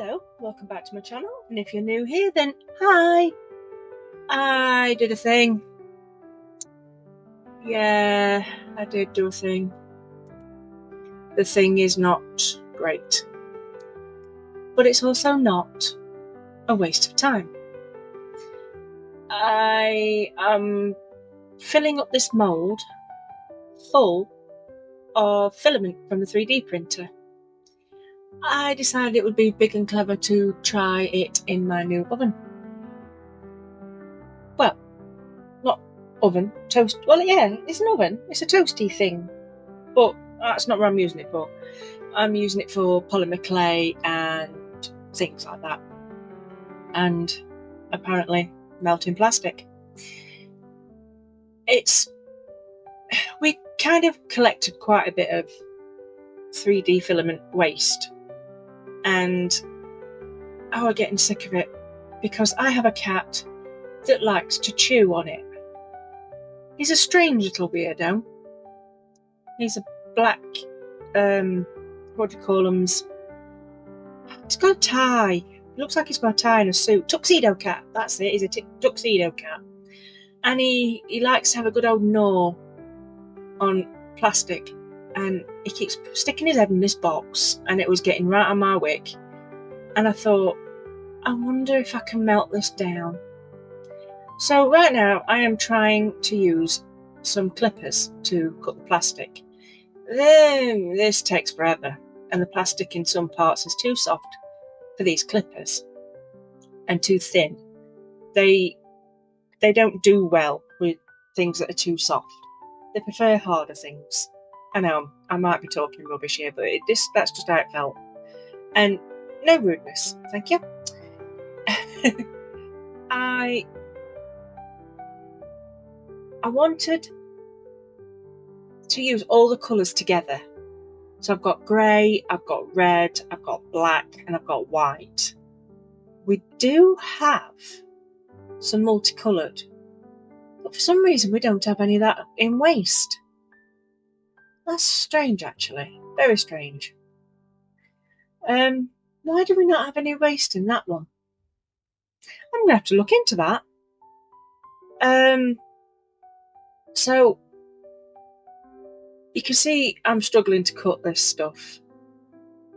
Hello, welcome back to my channel, and if you're new here then hi! I did a thing. Yeah, I did do a thing. The thing is not great, but it's also not a waste of time. I am filling up this mould full of filament from the 3D printer. I decided it would be big and clever to try it in my new oven. Well, not oven, toast. Well, yeah, it's an oven. It's a toasty thing, but that's not what I'm using it for. I'm using it for polymer clay and things like that, and apparently melting plastic. We kind of collected quite a bit of 3D filament waste, and we're getting sick of it because I have a cat that likes to chew on it. He's a strange little weirdo. He's a black, what do you call them? He's got a tie. It looks like he's got a tie and a suit. Tuxedo cat, that's it. He's a tuxedo cat. And he likes to have a good old gnaw on plastic. And he keeps sticking his head in this box, and it was getting right on my wick. And I thought, I wonder if I can melt this down. So right now I am trying to use some clippers to cut the plastic. Then this takes forever, and the plastic in some parts is too soft for these clippers and too thin. They don't do well with things that are too soft. They prefer harder things. I know I might be talking rubbish here, but that's just how it felt. And no rudeness, thank you. I wanted to use all the colours together. So I've got grey, I've got red, I've got black, and I've got white. We do have some multicoloured, but for some reason we don't have any of that in waste. That's strange, actually. Very strange. Why do we not have any waste in that one? I'm going to have to look into that. So, you can see I'm struggling to cut this stuff.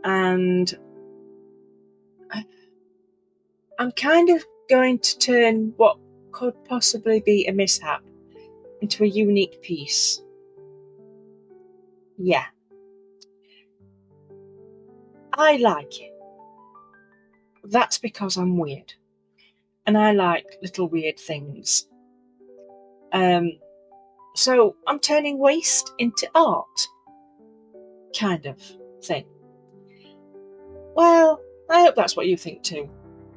And I'm kind of going to turn what could possibly be a mishap into a unique piece. Yeah. I like it. That's because I'm weird. And I like little weird things. So I'm turning waste into art. Kind of thing. Well, I hope that's what you think too.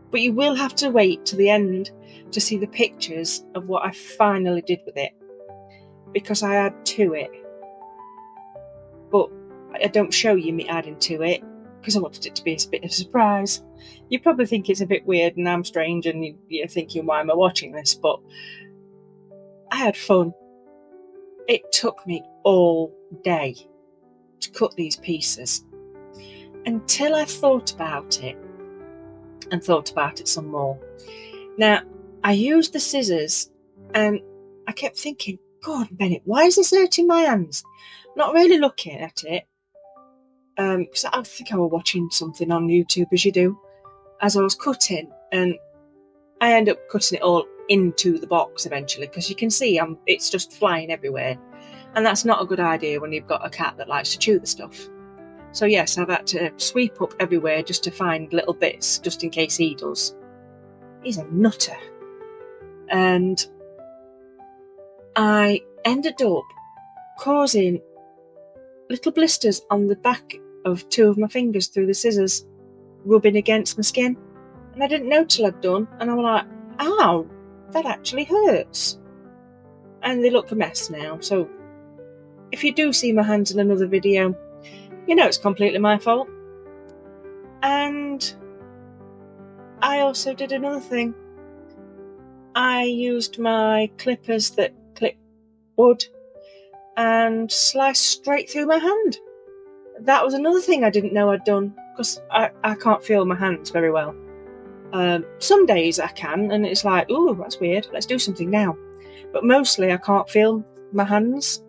But you will have to wait to the end to see the pictures of what I finally did with it. Because I add to it. But I don't show you me adding to it, because I wanted it to be a bit of a surprise. You probably think it's a bit weird and I'm strange and you're thinking, why am I watching this? But I had fun. It took me all day to cut these pieces until I thought about it and thought about it some more. Now, I used the scissors and I kept thinking, God, Bennett, why is this hurting my hands? Not really looking at it, because I think I was watching something on YouTube, as you do, as I was cutting, and I end up cutting it all into the box eventually, because you can see it's just flying everywhere, and that's not a good idea when you've got a cat that likes to chew the stuff. So yes, I've had to sweep up everywhere just to find little bits, just in case he does. He's a nutter. And I ended up causing little blisters on the back of two of my fingers through the scissors, rubbing against my skin. And I didn't know till I'd done, and I'm like, ow, that actually hurts. And they look a mess now, so if you do see my hands in another video, you know it's completely my fault. And I also did another thing. I used my clippers that clip wood and sliced straight through my hand. That was another thing I didn't know I'd done, because I can't feel my hands very well. Some days I can, and it's like, oh, that's weird, let's do something now. But mostly I can't feel my hands.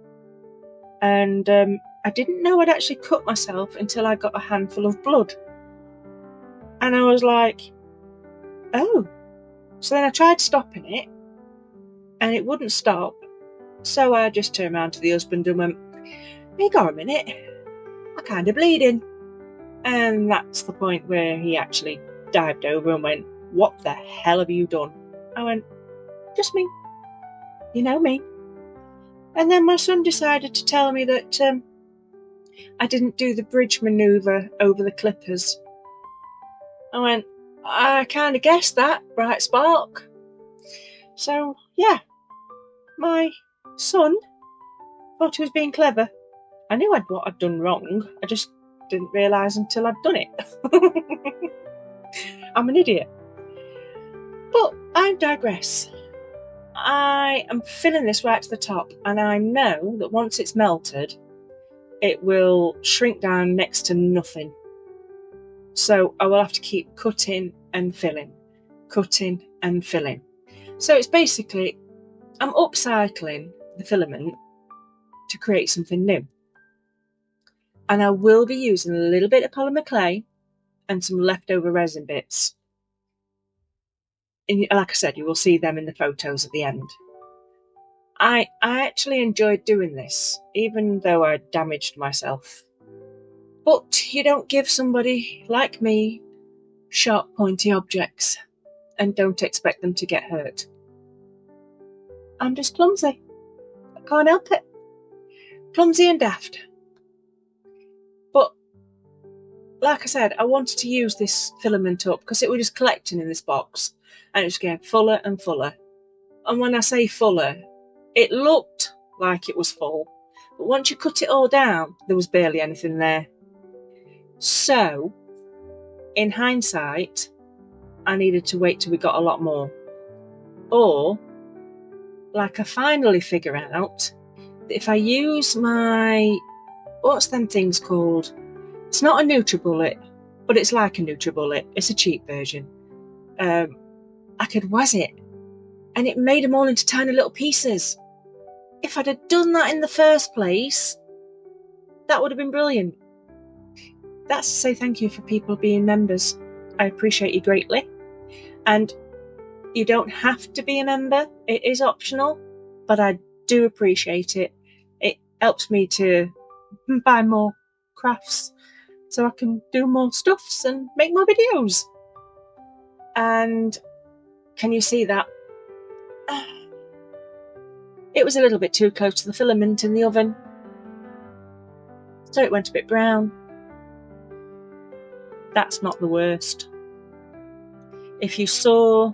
And I didn't know I'd actually cut myself until I got a handful of blood. And I was like, oh. So then I tried stopping it, and it wouldn't stop. So I just turned around to the husband and went, hey, got a minute, I'm kind of bleeding. And that's the point where he actually dived over and went, what the hell have you done? I went, just me. You know me. And then my son decided to tell me that I didn't do the bridge manoeuvre over the clippers. I went, I kind of guessed that, bright spark. So, yeah, my son thought he was being clever. I knew what I'd done wrong. I just didn't realise until I'd done it. I'm an idiot. But I digress. I am filling this right to the top, and I know that once it's melted, it will shrink down next to nothing. So I will have to keep cutting and filling, cutting and filling. So it's basically, I'm upcycling the filament to create something new. And I will be using a little bit of polymer clay and some leftover resin bits. And like I said, you will see them in the photos at the end. I actually enjoyed doing this, even though I damaged myself. But you don't give somebody like me sharp, pointy objects and don't expect them to get hurt. I'm just clumsy. I can't help it. Clumsy and daft. But like I said, I wanted to use this filament up because it was just collecting in this box, and it was getting fuller and fuller. And when I say fuller, it looked like it was full, but once you cut it all down, there was barely anything there. So, in hindsight, I needed to wait till we got a lot more. Or, like I finally figure out, that if I use my, what's them things called? It's not a NutriBullet, but it's like a NutriBullet. It's a cheap version. I could waz it, and it made them all into tiny little pieces. If I'd have done that in the first place, that would have been brilliant. That's to say thank you for people being members. I appreciate you greatly. And you don't have to be a member. It is optional, but I do appreciate it. It helps me to buy more crafts so I can do more stuffs and make more videos. And can you see that? It was a little bit too close to the filament in the oven, so it went a bit brown. That's not the worst. If you saw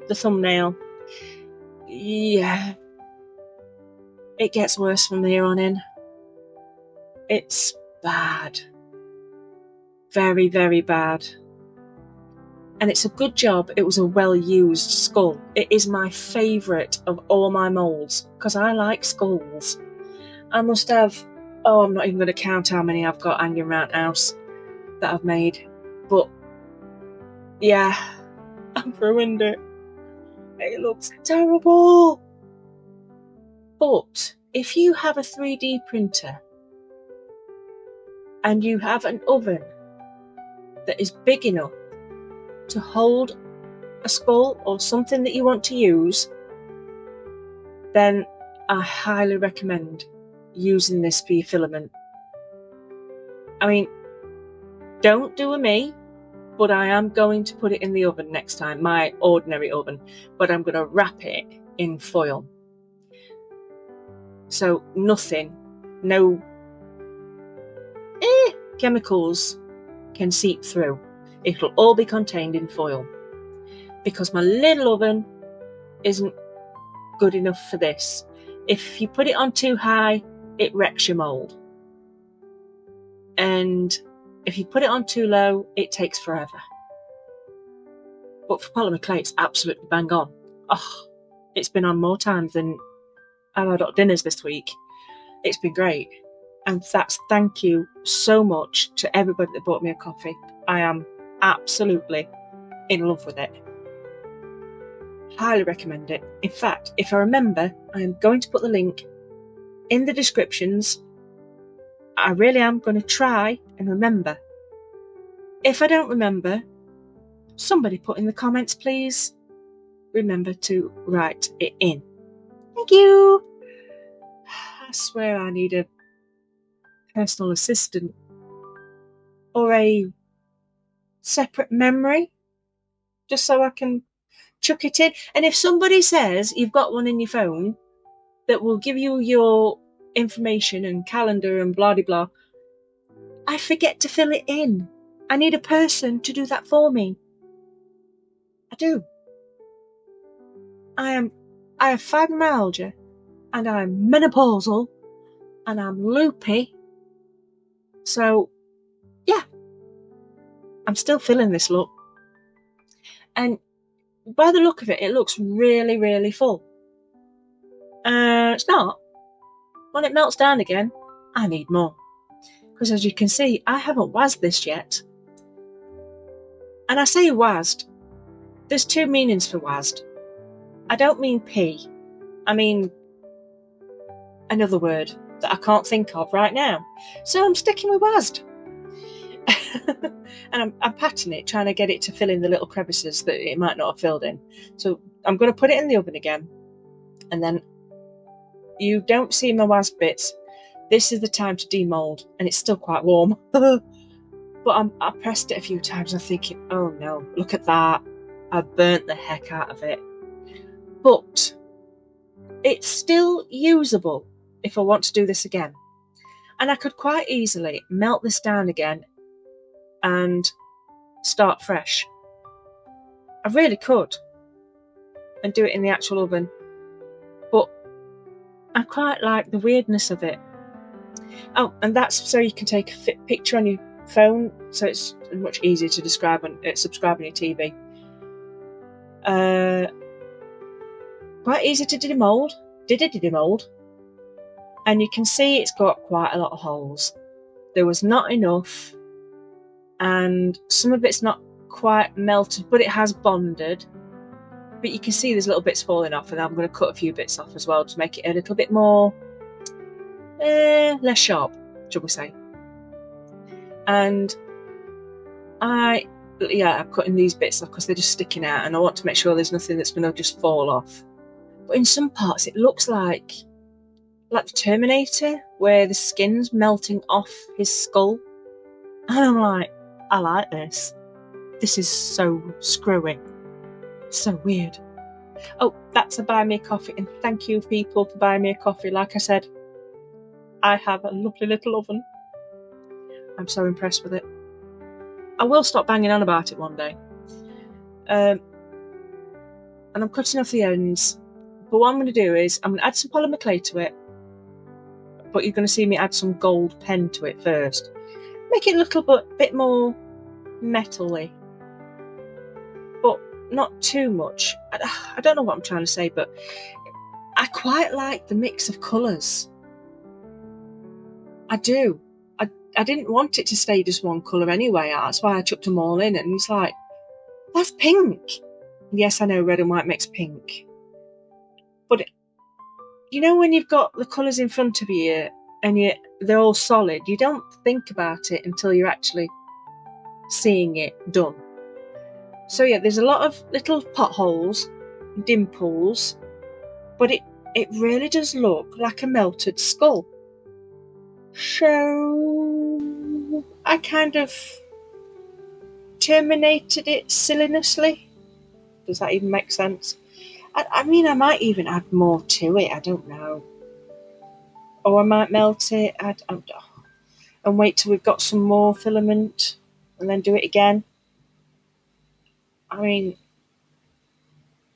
the thumbnail, yeah, it gets worse from here on in. It's bad. Very, very bad. And it's a good job it was a well-used skull. It is my favourite of all my moulds, because I like skulls. I must have, I'm not even going to count how many I've got hanging around the house that I've made. But, yeah, I've ruined it. It looks terrible. But, if you have a 3D printer, and you have an oven that is big enough to hold a skull or something that you want to use, then I highly recommend using this for your filament. I mean, don't do a me, but I am going to put it in the oven next time, my ordinary oven, but I'm going to wrap it in foil. So nothing, no chemicals can seep through. It'll all be contained in foil, because my little oven isn't good enough for this. If you put it on too high, it wrecks your mould. And if you put it on too low, it takes forever. But for polymer clay, it's absolutely bang on. Oh, it's been on more times than I've had hot dinners this week. It's been great. And that's thank you so much to everybody that bought me a coffee. I am absolutely in love with it. Highly recommend it. In fact, if I remember, I am going to put the link in the descriptions. I really am going to try and remember. If I don't remember, somebody put in the comments, please. Remember to write it in. Thank you. I swear I need a personal assistant or a separate memory just so I can chuck it in. And if somebody says you've got one in your phone that will give you your information and calendar and blah blah, I forget to fill it in. I need a person to do that for me. I do. I have fibromyalgia, and I'm menopausal, and I'm loopy. So, yeah, I'm still feeling this look. And by the look of it, it looks really, really full. It's not. When it melts down again, I need more. Because as you can see, I haven't wazzed this yet. And I say wazzed. There's two meanings for wazzed. I don't mean pee. I mean another word that I can't think of right now. So I'm sticking with wazzed. And I'm patting it, trying to get it to fill in the little crevices that it might not have filled in. So I'm going to put it in the oven again. And then you don't see my wazzed bits. This is the time to demold, and it's still quite warm. But I pressed it a few times. I'm thinking, oh no, look at that. I burnt the heck out of it. But it's still usable if I want to do this again. And I could quite easily melt this down again and start fresh. I really could. And do it in the actual oven. But I quite like the weirdness of it. Oh, and that's so you can take a picture on your phone, so it's much easier to describe on subscribe on your TV. Quite easy to demold. Did it demold? And you can see it's got quite a lot of holes. There was not enough, and some of it's not quite melted, but it has bonded. But you can see there's little bits falling off, and I'm going to cut a few bits off as well to make it a little bit more less sharp, shall we say. And I'm cutting these bits off because they're just sticking out, and I want to make sure there's nothing that's going to just fall off. But in some parts it looks like the Terminator, where the skin's melting off his skull. And I'm like, I like this. This is so screwy. So weird. Oh, that's a buy me a coffee, and thank you people for buying me a coffee. Like I said, I have a lovely little oven. I'm so impressed with it. I will stop banging on about it one day. And I'm cutting off the ends. But what I'm going to do is I'm going to add some polymer clay to it. But you're going to see me add some gold pen to it first. Make it a little bit more metal-y. But not too much. I don't know what I'm trying to say, but I quite like the mix of colours. I do. I didn't want it to stay just one colour anyway. That's why I chucked them all in, and it's like, that's pink. Yes, I know red and white makes pink. But you know when you've got the colours in front of you and they're all solid, you don't think about it until you're actually seeing it done. So yeah, there's a lot of little potholes, dimples, but it really does look like a melted skull. So I kind of terminated it sillinessly. Does that even make sense? I mean, I might even add more to it. I don't know. Or I might melt it and wait till we've got some more filament and then do it again. I mean,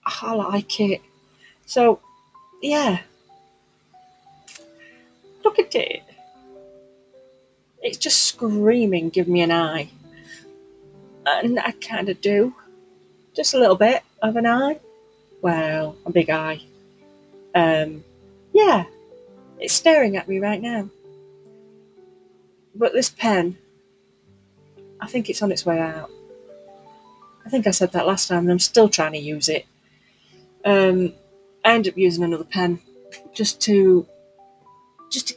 I like it. So, yeah. Look at it. It's just screaming, give me an eye. And I kind of do. Just a little bit of an eye. Well, a big eye. Yeah. It's staring at me right now. But this pen, I think it's on its way out. I think I said that last time, and I'm still trying to use it. I ended up using another pen just to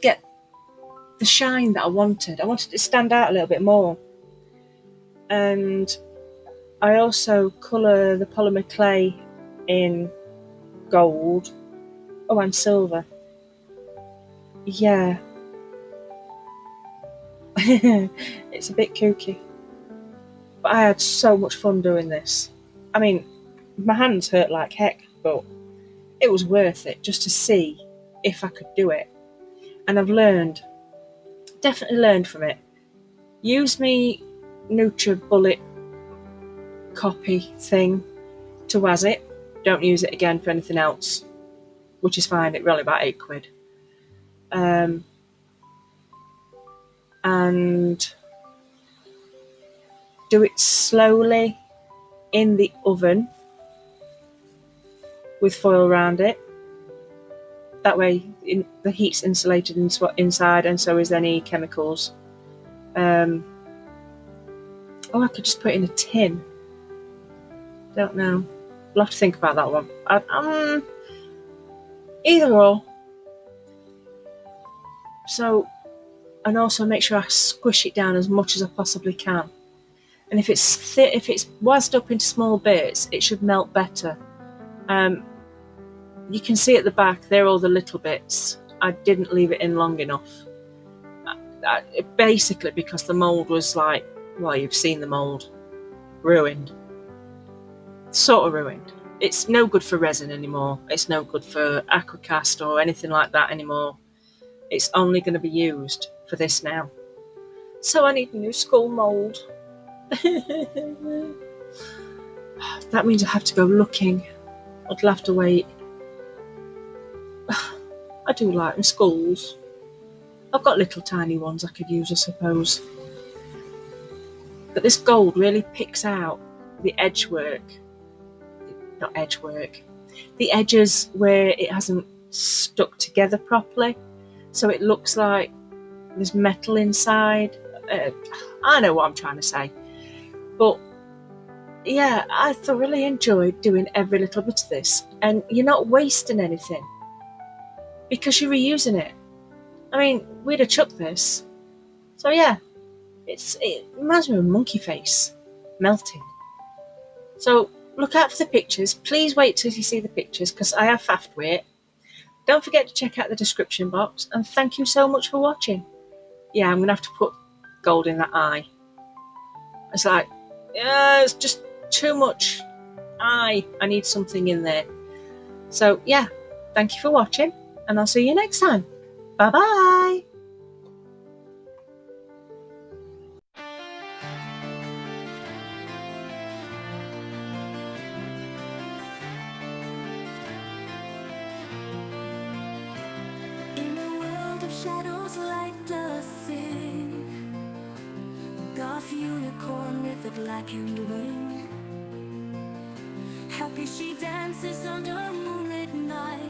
get the shine that I wanted. I wanted it to stand out a little bit more. And I also colour the polymer clay in gold. Oh, and silver. Yeah. It's a bit kooky. But I had so much fun doing this. I mean, my hands hurt like heck, but it was worth it just to see if I could do it. And I've learned, definitely learned from it. Use me NutriBullet copy thing to was it. Don't use it again for anything else, which is fine. It's really about £8. And do it slowly in the oven with foil around it. That way the heat's insulated inside, and so is any chemicals. Oh, I could just put it in a tin. Don't know. I'll have to think about that one. Either or. So, and also make sure I squish it down as much as I possibly can. And if it's if it's wazzed up into small bits, it should melt better. You can see at the back, they're all the little bits. I didn't leave it in long enough. Basically because the mould was like, well, you've seen the mould. Ruined. Sort of ruined. It's no good for resin anymore. It's no good for aquacast or anything like that anymore. It's only going to be used for this now. So I need a new skull mould. That means I have to go looking. I'd have to wait. I do like my skulls. I've got little tiny ones I could use, I suppose. But this gold really picks out the edge work. Not edge work. The edges where it hasn't stuck together properly. So it looks like there's metal inside. I know what I'm trying to say. But yeah, I thoroughly enjoyed doing every little bit of this. And you're not wasting anything, because you're reusing it. I mean, we'd have chucked this. So yeah, it reminds me of a monkey face melting. So look out for the pictures. Please wait till you see the pictures, because I have faffed with it. Don't forget to check out the description box, and thank you so much for watching. Yeah, I'm going to have to put gold in that eye. It's like, yeah, it's just too much eye. I need something in there. So yeah, thank you for watching, and I'll see you next time. Bye bye. In a world of shadows, light does sing. Goth unicorn with a blackened wing. Happy she dances under